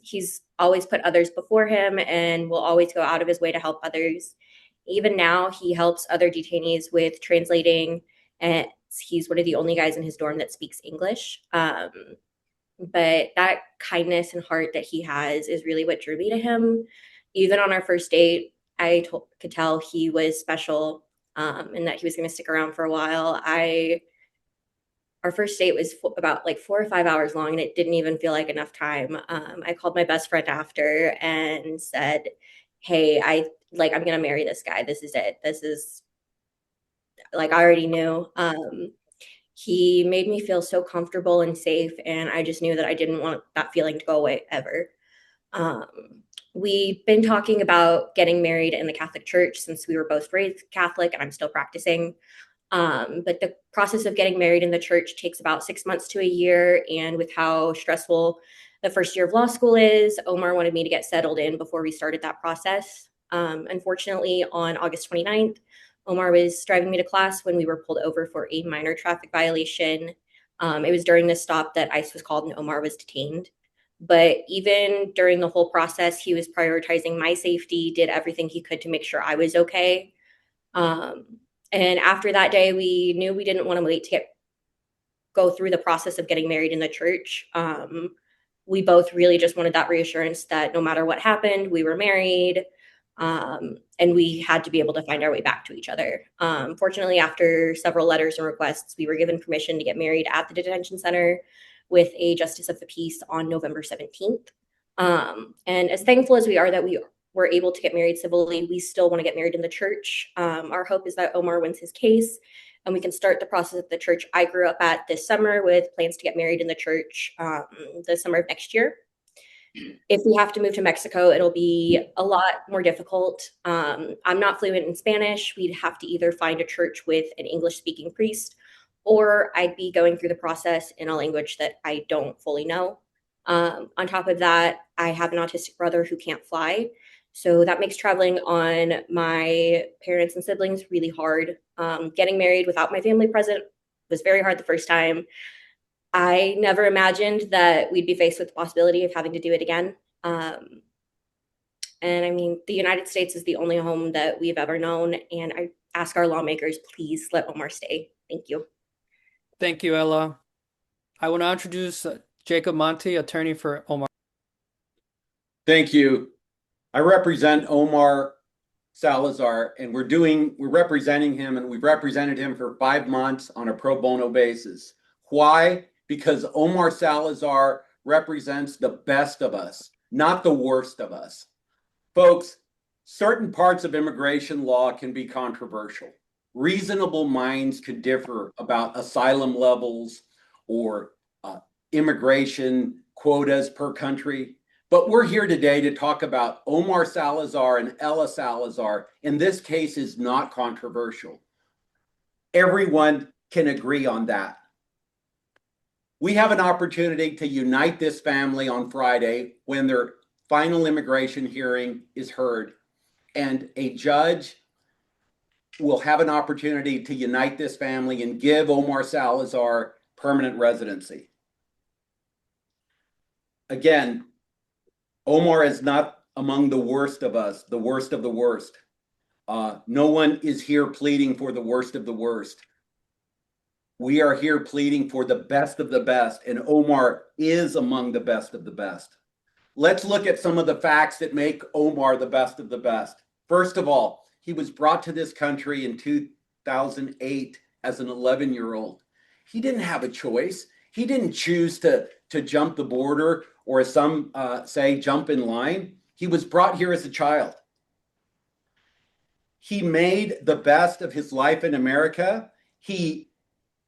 He's always put others before him and will always go out of his way to help others. Even now, he helps other detainees with translating, and he's one of the only guys in his dorm that speaks English. But that kindness and heart that he has is really what drew me to him. Even on our first date, could tell he was special, and that he was going to stick around for a while. Our first date was about like 4 or 5 hours long, and it didn't even feel like enough time. I called my best friend after and said, "Hey, I'm gonna marry this guy. This is it. This is like I already knew." He made me feel so comfortable and safe, and I just knew that I didn't want that feeling to go away ever. Um, we've been talking about getting married in the Catholic Church since we were both raised Catholic, and I'm still practicing. But the process of getting married in the church takes about 6 months to a year. And with how stressful the first year of law school is, Omar wanted me to get settled in before we started that process. Unfortunately, on August 29th, Omar was driving me to class when we were pulled over for a minor traffic violation. It was during this stop that ICE was called and Omar was detained. But even during the whole process, he was prioritizing my safety, did everything he could to make sure I was okay. And after that day, we knew we didn't want to wait to go through the process of getting married in the church. We both really just wanted that reassurance that no matter what happened, we were married, and we had to be able to find our way back to each other. Fortunately, after several letters and requests, we were given permission to get married at the detention center with a justice of the peace on November 17th. And as thankful as we are that we were able to get married civilly, we still want to get married in the church. Our hope is that Omar wins his case and we can start the process at the church I grew up at this summer with plans to get married in the church the summer of next year. If we have to move to Mexico, it'll be a lot more difficult. I'm not fluent in Spanish. We'd have to either find a church with an English speaking priest, or I'd be going through the process in a language that I don't fully know. On top of that, I have an autistic brother who can't fly. So that makes traveling on my parents and siblings really hard. Getting married without my family present was very hard the first time. I never imagined that we'd be faced with the possibility of having to do it again. And I mean, the United States is the only home that we've ever known. And I ask our lawmakers, please let Omar stay. Thank you. Thank you, Ella. I will now introduce Jacob Monti, attorney for Omar. Thank you. I represent Omar Salazar, and we're representing him, and we've represented him for 5 months on a pro bono basis. Why? Because Omar Salazar represents the best of us, not the worst of us. Folks, certain parts of immigration law can be controversial. Reasonable minds could differ about asylum levels or immigration quotas per country. But we're here today to talk about Omar Salazar and Ella Salazar, and this case is not controversial. Everyone can agree on that. We have an opportunity to unite this family on Friday when their final immigration hearing is heard, and a judge will have an opportunity to unite this family and give Omar Salazar permanent residency. Again, Omar is not among the worst of us, the worst of the worst. No one is here pleading for the worst of the worst. We are here pleading for the best of the best, and Omar is among the best of the best. Let's look at some of the facts that make Omar the best of the best. First of all, he was brought to this country in 2008 as an 11-year-old. He didn't have a choice. He didn't choose to jump the border, or as some say, jump in line. He was brought here as a child. He made the best of his life in America. He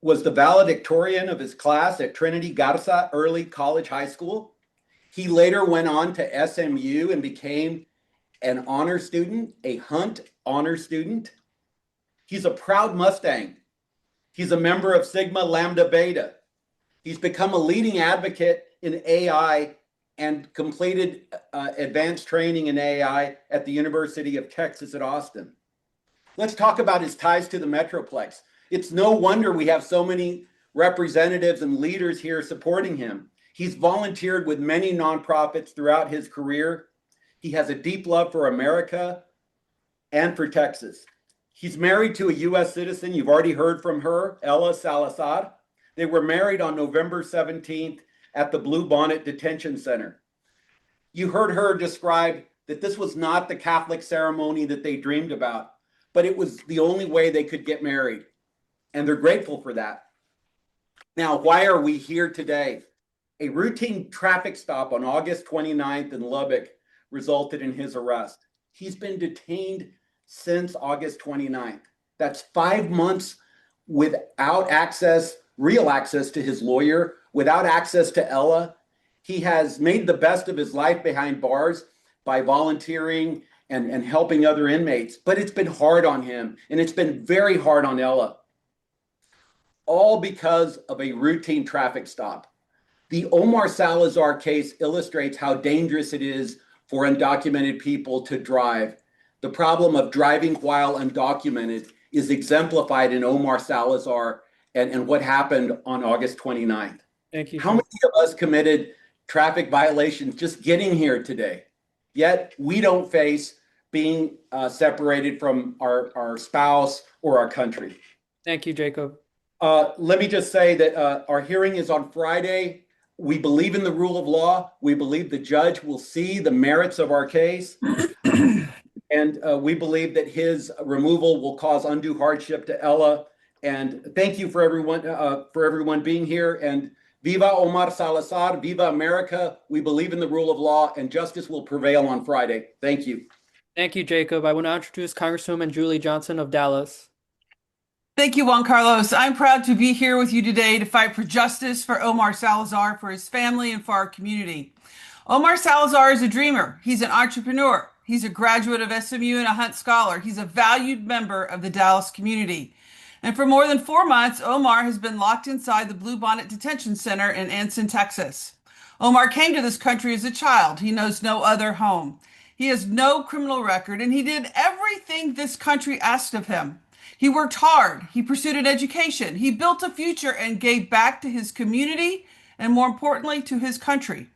was the valedictorian of his class at Trinity Garza Early College High School. He later went on to SMU and became an honor student, a Hunt honor student. He's a proud Mustang. He's a member of Sigma Lambda Beta. He's become a leading advocate in AI and completed advanced training in AI at the University of Texas at Austin. Let's talk about his ties to the Metroplex. It's no wonder we have so many representatives and leaders here supporting him. He's volunteered with many nonprofits throughout his career. He has a deep love for America and for Texas. He's married to a U.S. citizen. You've already heard from her, Ella Salazar. They were married on November 17th at the Bluebonnet Detention Center. You heard her describe that this was not the Catholic ceremony that they dreamed about, but it was the only way they could get married. And they're grateful for that. Now, why are we here today? A routine traffic stop on August 29th in Lubbock resulted in his arrest. He's been detained since August 29th. That's 5 months without access, real access to his lawyer, without access to Ella. He has made the best of his life behind bars by volunteering and helping other inmates, but it's been hard on him, and it's been very hard on Ella, all because of a routine traffic stop. The Omar Salazar case illustrates how dangerous it is for undocumented people to drive. The problem of driving while undocumented is exemplified in Omar Salazar and what happened on August 29th. Thank you. How many of us committed traffic violations just getting here today? Yet we don't face being separated from our spouse or our country. Thank you, Jacob. Let me just say that our hearing is on Friday. We believe in the rule of law. We believe the judge will see the merits of our case. And we believe that his removal will cause undue hardship to Ella. And thank you for everyone being here. And Viva Omar Salazar, Viva America. We believe in the rule of law, and justice will prevail on Friday. Thank you. Thank you, Jacob. I will now introduce Congresswoman Julie Johnson of Dallas. Thank you, Juan Carlos. I'm proud to be here with you today to fight for justice for Omar Salazar, for his family, and for our community. Omar Salazar is a dreamer. He's an entrepreneur. He's a graduate of SMU and a Hunt Scholar. He's a valued member of the Dallas community. And for more than 4 months, Omar has been locked inside the Bluebonnet Detention Center in Anson, Texas. Omar came to this country as a child. He knows no other home. He has no criminal record, and he did everything this country asked of him. He worked hard. He pursued an education. He built a future and gave back to his community and, more importantly, to his country.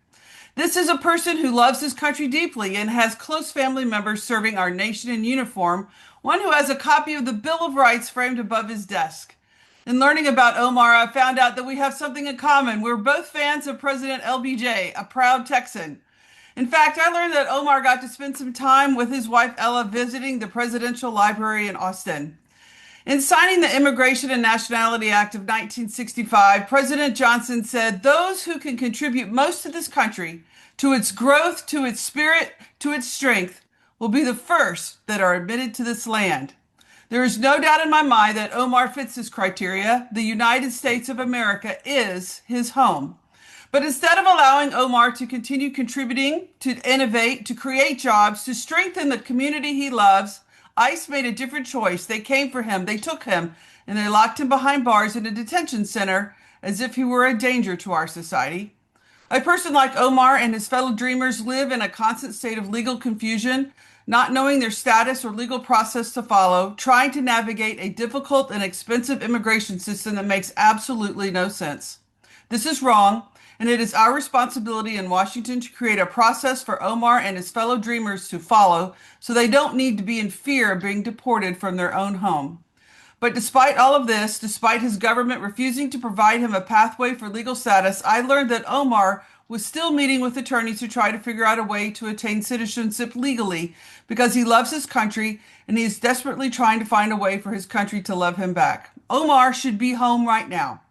This is a person who loves his country deeply and has close family members serving our nation in uniform, one who has a copy of the Bill of Rights framed above his desk. In learning about Omar, I found out that we have something in common. We're both fans of President LBJ, a proud Texan. In fact, I learned that Omar got to spend some time with his wife Ella visiting the Presidential Library in Austin. In signing the Immigration and Nationality Act of 1965, President Johnson said, "Those who can contribute most to this country, to its growth, to its spirit, to its strength, will be the first that are admitted to this land." There is no doubt in my mind that Omar fits this criteria. The United States of America is his home. But instead of allowing Omar to continue contributing, to innovate, to create jobs, to strengthen the community he loves, ICE made a different choice. They came for him, they took him, and they locked him behind bars in a detention center as if he were a danger to our society. A person like Omar and his fellow dreamers live in a constant state of legal confusion, not knowing their status or legal process to follow, trying to navigate a difficult and expensive immigration system that makes absolutely no sense. This is wrong, and it is our responsibility in Washington to create a process for Omar and his fellow dreamers to follow so they don't need to be in fear of being deported from their own home. But despite all of this, despite his government refusing to provide him a pathway for legal status, I learned that Omar was still meeting with attorneys to try to figure out a way to attain citizenship legally because he loves his country and he is desperately trying to find a way for his country to love him back. Omar should be home right now.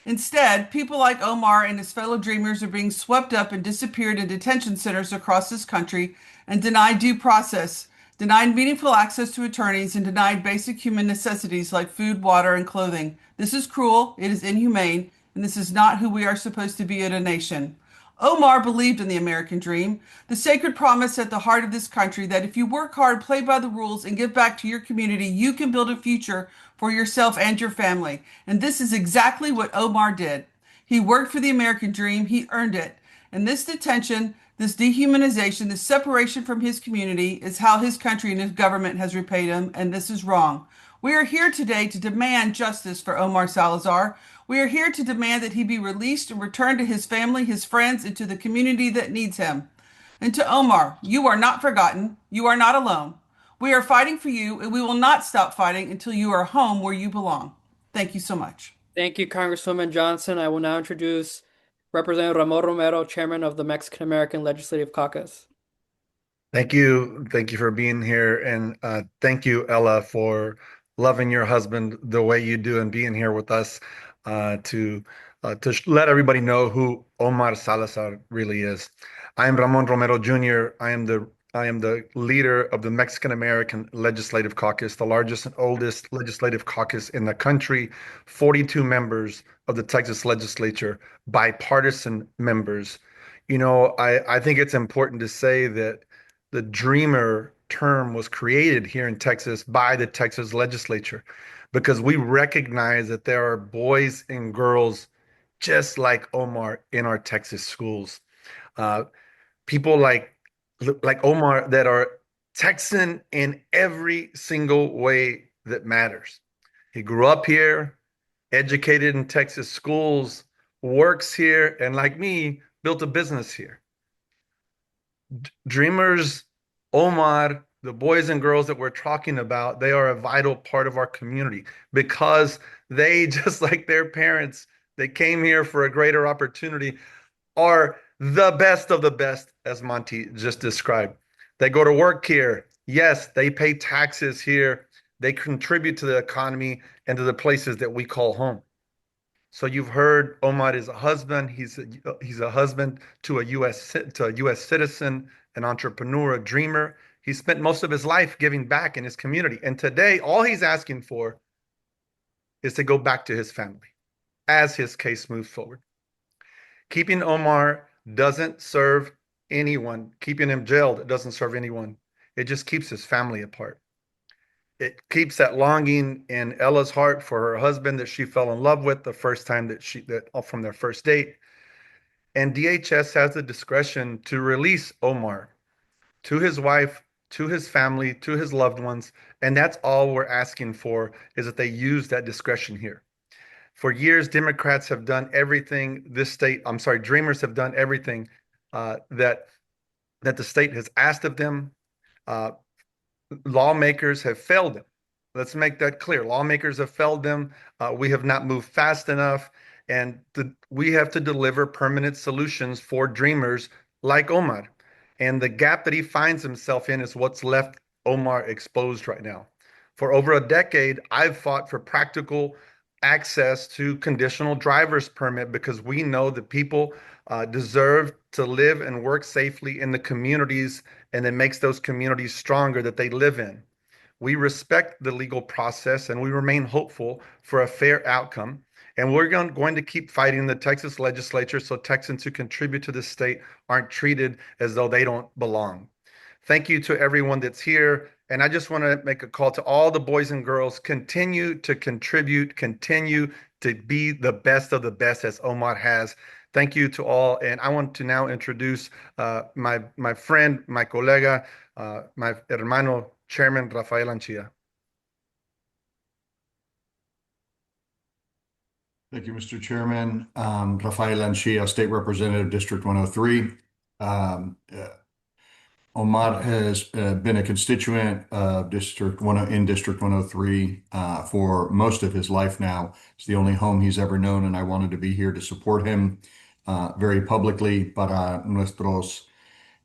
Instead, people like Omar and his fellow dreamers are being swept up and disappeared in detention centers across this country and denied due process, denied meaningful access to attorneys, and denied basic human necessities like food, water, and clothing. This is cruel, it is inhumane, and this is not who we are supposed to be in a nation. Omar believed in the American dream, the sacred promise at the heart of this country that if you work hard, play by the rules, and give back to your community, you can build a future for yourself and your family. And this is exactly what Omar did. He worked for the American dream, he earned it. And this detention, this dehumanization, this separation from his community is how his country and his government has repaid him, and this is wrong. We are here today to demand justice for Omar Salazar. We are here to demand that he be released and returned to his family, his friends, and to the community that needs him. And to Omar, you are not forgotten. You are not alone. We are fighting for you, and we will not stop fighting until you are home where you belong. Thank you so much. Thank you, Congresswoman Johnson. I will now introduce Representative Ramon Romero, Chairman of the Mexican American Legislative Caucus. Thank you. Thank you for being here. And thank you, Ella, for loving your husband the way you do and being here with us to let everybody know who Omar Salazar really is. I am Ramon Romero Jr. I am the leader of the Mexican American Legislative Caucus, the largest and oldest legislative caucus in the country, 42 members of the Texas legislature, bipartisan members. I think it's important to say that the dreamer term was created here in Texas by the Texas legislature because we recognize that there are boys and girls just like Omar in our Texas schools. Uh, People like Omar that are Texan in every single way that matters. He grew up here, educated in Texas schools, works here, and like me, built a business here. Dreamers, Omar, the boys and girls that we're talking about, they are a vital part of our community because they, just like their parents, they came here for a greater opportunity, are the best of the best, as Monty just described. They go to work here. Yes, they pay taxes here. They contribute to the economy and to the places that we call home. So you've heard Omar is a husband. He's a husband to a U.S. citizen, an entrepreneur, a dreamer. He spent most of his life giving back in his community. And today, all he's asking for is to go back to his family as his case moves forward. Keeping Omar doesn't serve anyone. Keeping him jailed, it doesn't serve anyone. It just keeps his family apart. It keeps that longing in Ella's heart for her husband that she fell in love with the first time that from their first date. And DHS has the discretion to release Omar to his wife, to his family, to his loved ones. And that's all we're asking for, is that they use that discretion here. For years, Democrats have done everything Dreamers have done everything that the state has asked of them. Lawmakers have failed them. Let's make that clear. Lawmakers have failed them. We have not moved fast enough, and we have to deliver permanent solutions for dreamers like Omar. And the gap that he finds himself in is what's left Omar exposed right now. For over a decade, I've fought for practical access to conditional driver's permit because we know that people deserve to live and work safely in the communities, and it makes those communities stronger that they live in. We respect the legal process and we remain hopeful for a fair outcome. And we're going to keep fighting the Texas legislature so Texans who contribute to the state aren't treated as though they don't belong. Thank you to everyone that's here. And I just want to make a call to all the boys and girls, continue to contribute, continue to be the best of the best as Omar has. Thank you to all. And I want to now introduce my friend, my colega, my hermano, Chairman Rafael Anchia. Thank you, Mr. Chairman. Rafael Anchia, State Representative, District 103. Omar has been a constituent of District 103 for most of his life now. It's the only home he's ever known, and I wanted to be here to support him very publicly. Para nuestros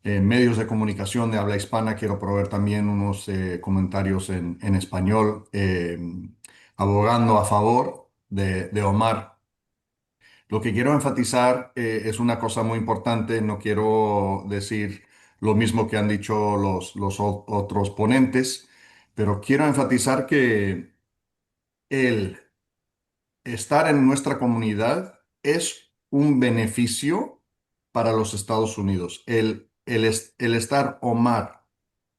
medios de comunicación de habla hispana, quiero proveer también unos comentarios en español, abogando a favor de Omar. Lo que quiero enfatizar es una cosa muy importante. No quiero decir lo mismo que han dicho los otros ponentes, pero quiero enfatizar que el estar en nuestra comunidad es un beneficio para los Estados Unidos. El estar Omar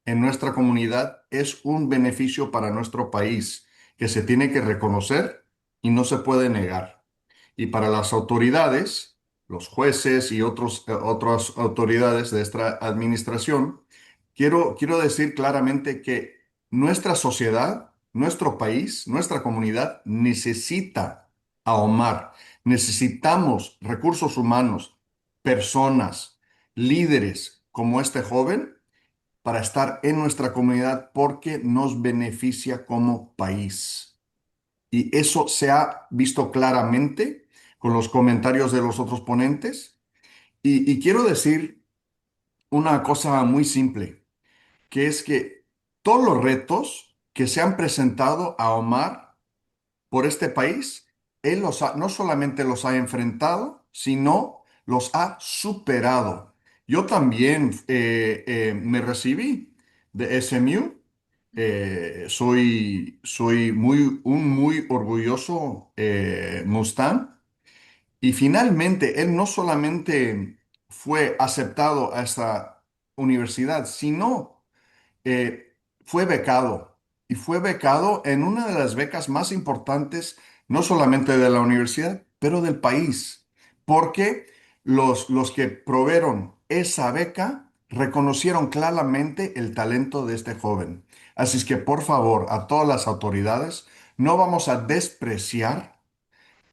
en nuestra comunidad es un beneficio para nuestro país que se tiene que reconocer y no se puede negar. Y para las autoridades, los jueces y otras autoridades de esta administración, quiero decir claramente que nuestra sociedad, nuestro país, nuestra comunidad necesita a Omar. Necesitamos recursos humanos, personas, líderes como este joven para estar en nuestra comunidad porque nos beneficia como país. Y eso se ha visto claramente con los comentarios de los otros ponentes. Y quiero decir una cosa muy simple, que es que todos los retos que se han presentado a Omar por este país, él no solamente los ha enfrentado, sino los ha superado. Yo también me recibí de SMU. Soy un muy orgulloso Mustang. Y finalmente, él no solamente fue aceptado a esta universidad, sino fue becado. Y fue becado en una de las becas más importantes, no solamente de la universidad, pero del país. Porque los que proveeron esa beca reconocieron claramente el talento de este joven. Así es que, por favor, a todas las autoridades, no vamos a despreciar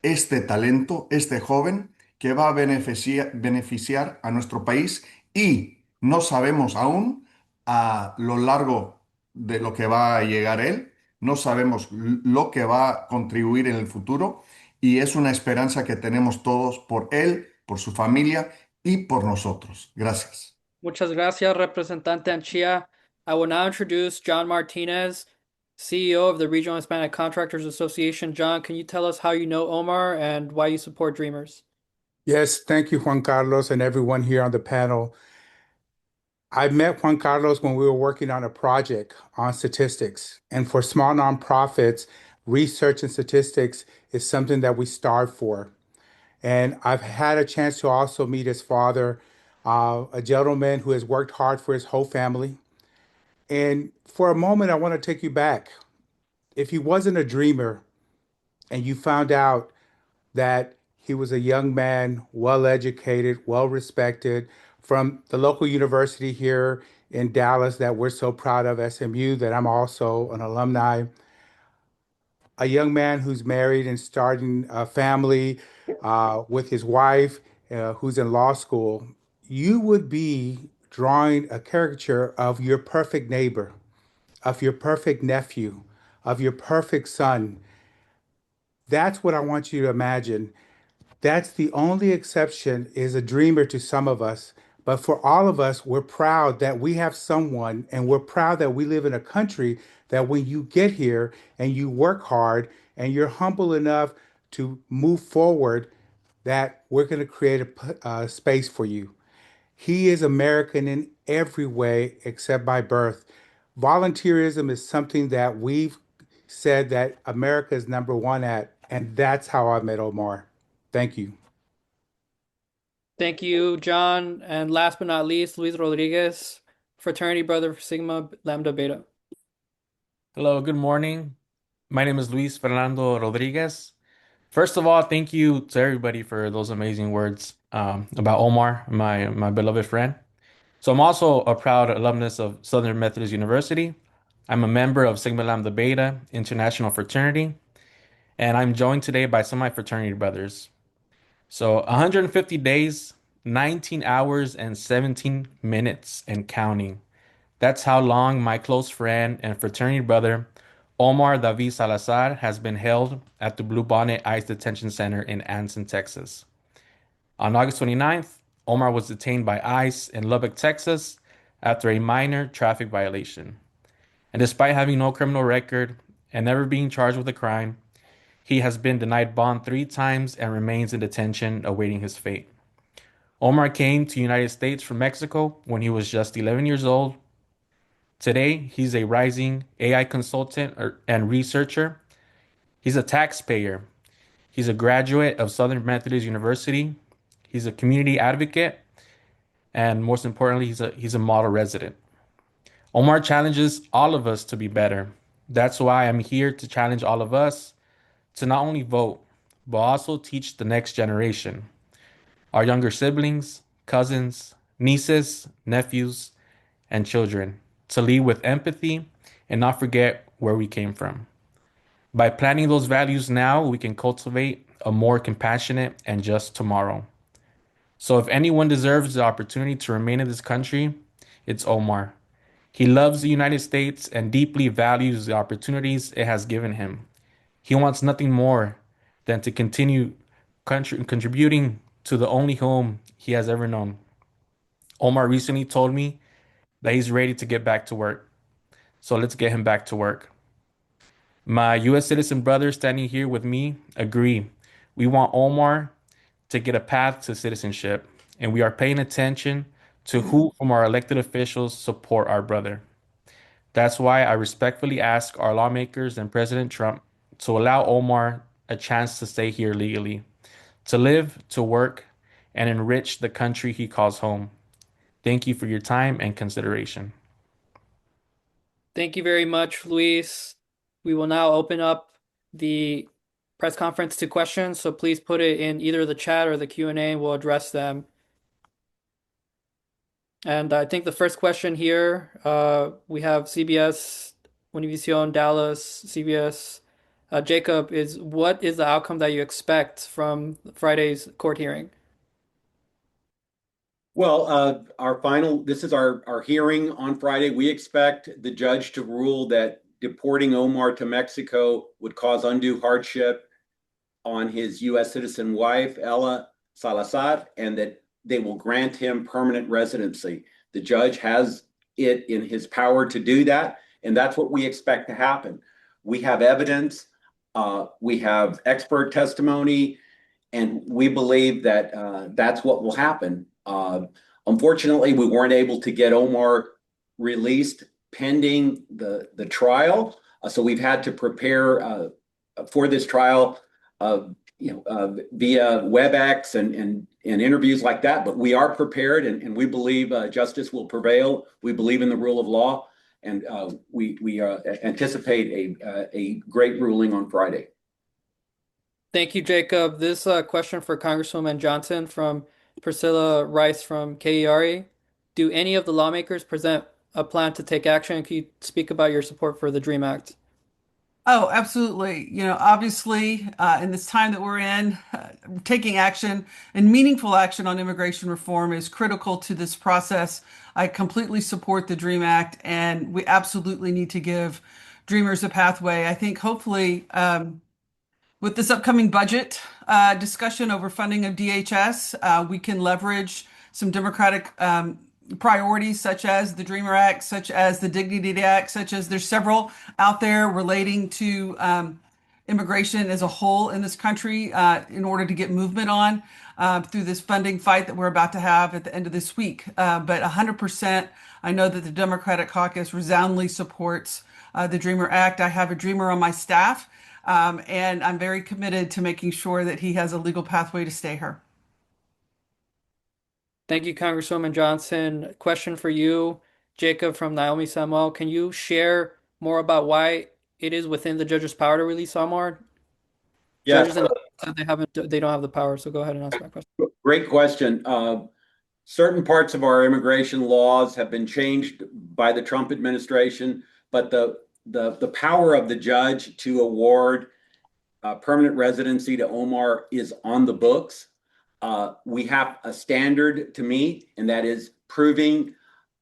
este talento, este joven que va a beneficiar a nuestro país y no sabemos aún a lo largo de lo que va a llegar él, no sabemos lo que va a contribuir en el futuro y es una esperanza que tenemos todos por él, por su familia y por nosotros. Gracias. Muchas gracias, Representante Anchia. I will now introduce John Martinez, CEO of the Regional Hispanic Contractors Association. John, can you tell us how you know Omar and why you support Dreamers? Yes, thank you, Juan Carlos, and everyone here on the panel. I met Juan Carlos when we were working on a project on statistics. And for small nonprofits, research and statistics is something that we starve for. And I've had a chance to also meet his father, a gentleman who has worked hard for his whole family. And for a moment, I want to take you back. If he wasn't a dreamer and you found out that he was a young man, well educated, well respected from the local university here in Dallas that we're so proud of, SMU, that I'm also an alumni. A young man who's married and starting a family with his wife, who's in law school. You would be drawing a caricature of your perfect neighbor, of your perfect nephew, of your perfect son. That's what I want you to imagine. That's the only exception is a dreamer to some of us. But for all of us, we're proud that we have someone and we're proud that we live in a country that when you get here and you work hard and you're humble enough to move forward, that we're going to create a space for you. He is American in every way except by birth. Volunteerism is something that we've said that America is number one at, and that's how I met Omar. Thank you. Thank you, John. And last but not least, Luis Rodriguez, fraternity brother for Sigma Lambda Beta. Hello, good morning. My name is Luis Fernando Rodriguez. First of all, thank you to everybody for those amazing words about Omar, my beloved friend. So I'm also a proud alumnus of Southern Methodist University. I'm a member of Sigma Lambda Beta International Fraternity, and I'm joined today by some of my fraternity brothers. So 150 days, 19 hours, and 17 minutes and counting. That's how long my close friend and fraternity brother, Omar David Salazar, has been held at the Bluebonnet Detention Center in Anson, Texas. On August 29th, Omar was detained by ICE in Lubbock, Texas, after a minor traffic violation. And despite having no criminal record and never being charged with a crime, he has been denied bond 3 times and remains in detention awaiting his fate. Omar came to the United States from Mexico when he was just 11 years old. Today, he's a rising AI consultant and researcher. He's a taxpayer. He's a graduate of Southern Methodist University. He's a community advocate. And most importantly, he's a model resident. Omar challenges all of us to be better. That's why I'm here to challenge all of us to not only vote, but also teach the next generation, our younger siblings, cousins, nieces, nephews, and children, to lead with empathy and not forget where we came from. By planting those values now, we can cultivate a more compassionate and just tomorrow. So if anyone deserves the opportunity to remain in this country, it's Omar. He loves the United States and deeply values the opportunities it has given him. He wants nothing more than to continue contributing to the only home he has ever known. Omar recently told me that he's ready to get back to work. So let's get him back to work. My US citizen brothers standing here with me agree. We want Omar to get a path to citizenship, and we are paying attention to who from our elected officials support our brother. That's why I respectfully ask our lawmakers and President Trump to allow Omar a chance to stay here legally, to live, to work, and enrich the country he calls home. Thank you for your time and consideration. Thank you very much, Luis. We will now open up the press conference to questions, so please put it in either the chat or the Q&A, and we'll address them. And I think the first question here, we have CBS, Univision, Dallas, CBS. Jacob, what is the outcome that you expect from Friday's court hearing? Well, this is our hearing on Friday. We expect the judge to rule that deporting Omar to Mexico would cause undue hardship on his U.S. citizen wife, Ella Salazar, and that they will grant him permanent residency. The judge has it in his power to do that, and that's what we expect to happen. We have evidence, we have expert testimony, and we believe that that's what will happen. Unfortunately, we weren't able to get Omar released pending the trial, so we've had to prepare for this trial, via WebEx and interviews like that. But we are prepared, and we believe justice will prevail. We believe in the rule of law, and we anticipate a great ruling on Friday. Thank you, Jacob. This question for Congresswoman Johnson from Priscilla Rice from KERE. Do any of the lawmakers present a plan to take action? Can you speak about your support for the DREAM Act? Oh, absolutely. Obviously, in this time that we're in, taking action and meaningful action on immigration reform is critical to this process. I completely support the DREAM Act, and we absolutely need to give dreamers a pathway. I think hopefully, with this upcoming budget discussion over funding of DHS, we can leverage some Democratic priorities such as the Dreamer Act, such as the Dignity Act, such as there's several out there relating to immigration as a whole in this country in order to get movement on through this funding fight that we're about to have at the end of this week. But 100%, I know that the Democratic caucus resoundingly supports the Dreamer Act. I have a dreamer on my staff, and I'm very committed to making sure that he has a legal pathway to stay here. Thank you, Congresswoman Johnson. Question for you, Jacob from Naomi Samuel. Can you share more about why it is within the judge's power to release Omar? Yeah, Judges said they don't have the power, so go ahead and ask that question. great question. Certain parts of our immigration laws have been changed by the Trump administration, but the power of the judge to award permanent residency to Omar is on the books. We have a standard to meet, and that is proving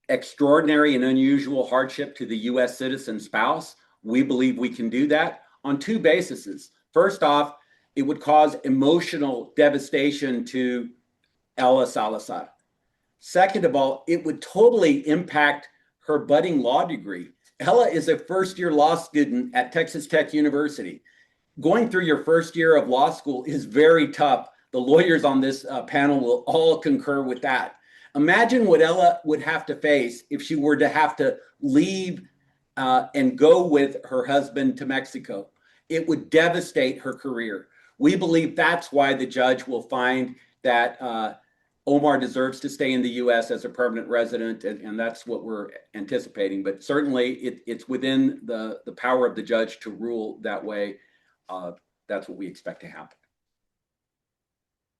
extraordinary and unusual hardship to the U.S. citizen spouse. We believe we can do that on two bases. First off, it would cause emotional devastation to Ella Salazar. Second of all, it would totally impact her budding law degree. Ella is a first-year law student at Texas Tech University. Going through your first year of law school is very tough. The lawyers on this panel will all concur with that. Imagine what Ella would have to face if she were to have to leave and go with her husband to Mexico. It would devastate her career. We believe that's why the judge will find that Omar deserves to stay in the U.S. as a permanent resident, and that's what we're anticipating. But certainly, it's within the power of the judge to rule that way. That's what we expect to happen.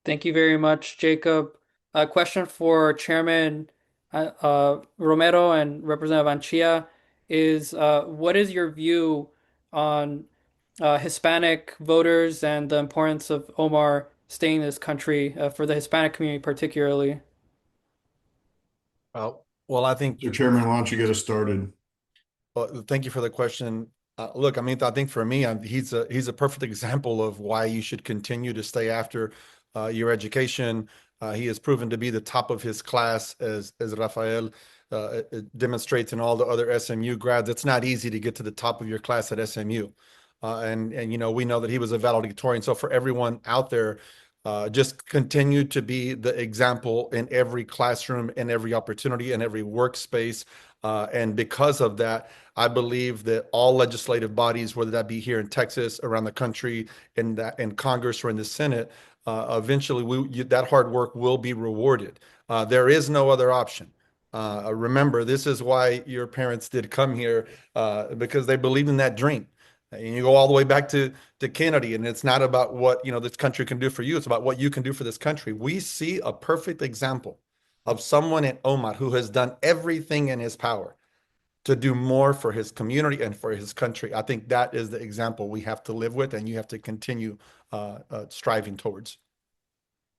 Thank you very much, Jacob. A question for Chairman Romero and Representative Anchia is, what is your view on Hispanic voters and the importance of Omar staying in this country for the Hispanic community particularly? Well, I think, Mr. Chairman, why don't you get us started? well, thank you for the question. Look, I mean, I think for me, he's a perfect example of why you should continue to stay after your education. He has proven to be the top of his class, as Rafael demonstrates in all the other SMU grads. It's not easy to get to the top of your class at SMU. And you know, we know that he was a valedictorian. So for everyone out there, just continue to be the example in every classroom, in every opportunity, in every workspace. And because of that, I believe that all legislative bodies, whether that be here in Texas, around the country, in Congress or in the Senate, eventually that hard work will be rewarded. There is no other option. Remember, this is why your parents did come here, because they believed in that dream. And you go all the way back to Kennedy, and it's not about what, you know, this country can do for you. It's about what you can do for this country. We see a perfect example of someone at Omar who has done everything in his power to do more for his community and for his country. I think that is the example we have to live with, and you have to continue striving towards.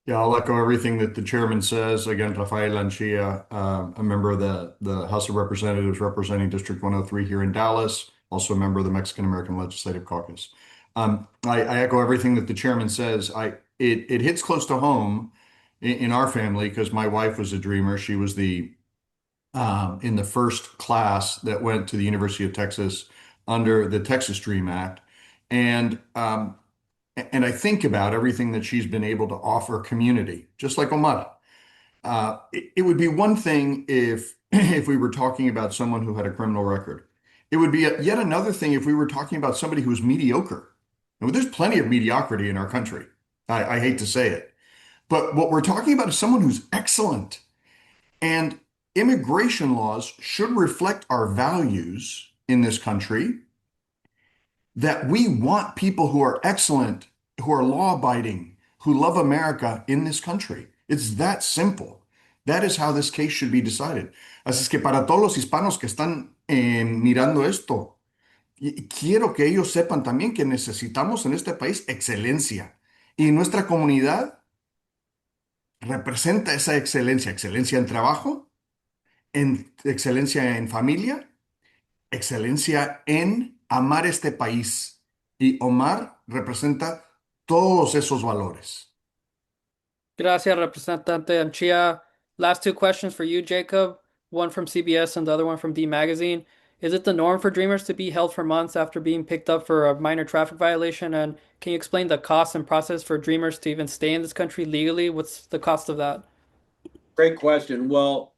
Yeah, I'll echo everything that the chairman says. Again, Rafael Anchia, a member of the House of Representatives representing District 103 here in Dallas, also a member of the Mexican American Legislative Caucus. I echo everything that the chairman says. It hits close to home in our family because my wife was a dreamer. She was in the first class that went to the University of Texas under the Texas Dream Act. And I think about everything that she's been able to offer community, just like Omar. It would be one thing if we were talking about someone who had a criminal record. It would be yet another thing if we were talking about somebody who's mediocre. And there's plenty of mediocrity in our country. I hate to say it. But what we're talking about is someone who's excellent. And immigration laws should reflect our values in this country, that we want people who are excellent, who are law-abiding, who love America in this country. It's that simple. That is how this case should be decided. Así es que para todos los hispanos que están mirando esto, quiero que ellos sepan también que necesitamos en este país excelencia. Y nuestra comunidad representa esa excelencia. Excelencia en trabajo, excelencia en familia, excelencia en amar este país. Y Omar representa todos esos valores. Gracias, Representante Anchia. Last two questions for you, Jacob. One from CBS and the other one from D Magazine. Is it the norm for Dreamers to be held for months after being picked up for a minor traffic violation? And can you explain the cost and process for Dreamers to even stay in this country legally? What's the cost of that? Great question. Well,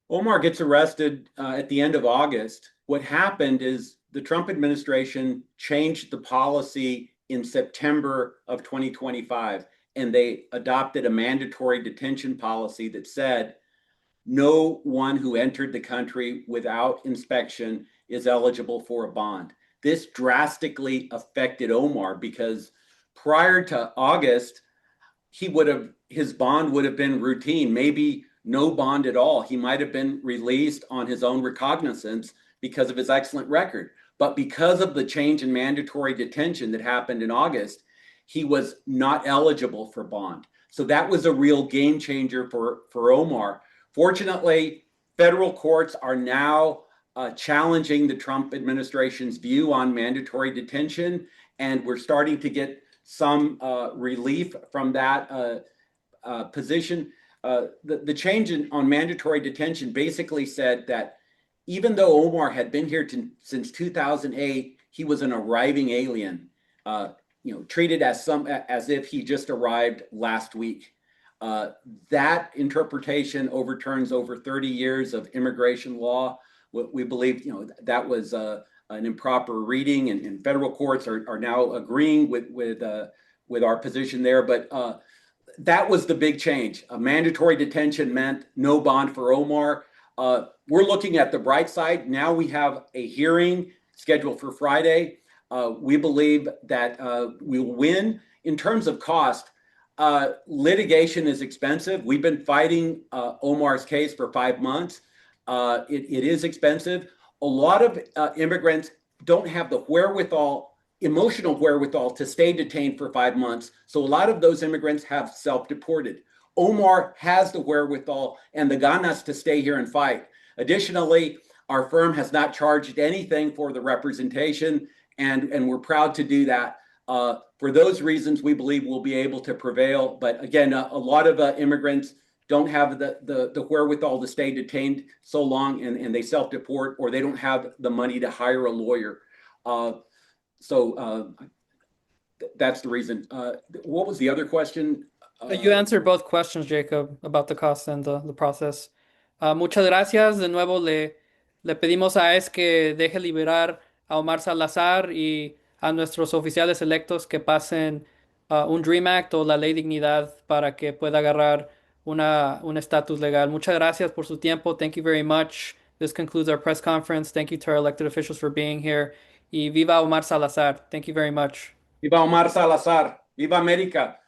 Omar gets arrested at the end of August. What happened is the Trump administration changed the policy in September of 2025, and they adopted a mandatory detention policy that said no one who entered the country without inspection is eligible for a bond. This drastically affected Omar because prior to August, his bond would have been routine, maybe no bond at all. He might have been released on his own recognizance because of his excellent record. But because of the change in mandatory detention that happened in August, he was not eligible for bond. So that was a real game changer for Omar. Fortunately, federal courts are now challenging the Trump administration's view on mandatory detention, and we're starting to get some relief from that position. The change on mandatory detention basically said that even though Omar had been here since 2008, he was an arriving alien, treated as if he just arrived last week. That interpretation overturns over 30 years of immigration law. We believe, that was an improper reading, and federal courts are now agreeing with our position there. But that was the big change. A mandatory detention meant no bond for Omar. We're looking at the bright side. Now we have a hearing scheduled for Friday. We believe that we will win. In terms of cost, litigation is expensive. We've been fighting Omar's case for 5 months. It is expensive. A lot of immigrants don't have the wherewithal emotional wherewithal to stay detained for 5 months. So a lot of those immigrants have self-deported. Omar has the wherewithal and the ganas to stay here and fight. Additionally, our firm has not charged anything for the representation, and we're proud to do that. For those reasons, we believe we'll be able to prevail. But again, a lot of immigrants don't have the wherewithal to stay detained so long, and they self-deport, or they don't have the money to hire a lawyer. So that's the reason. What was the other question? You answered both questions, Jacob, about the cost and the process. Muchas gracias. De nuevo le pedimos a AES que deje liberar a Omar Salazar y a nuestros oficiales electos que pasen un DREAM Act o la Ley Dignidad para que pueda agarrar un estatus legal. Muchas gracias por su tiempo. Thank you very much. This concludes our press conference. Thank you to our elected officials for being here. Y viva Omar Salazar. Thank you very much. Viva Omar Salazar. Viva América.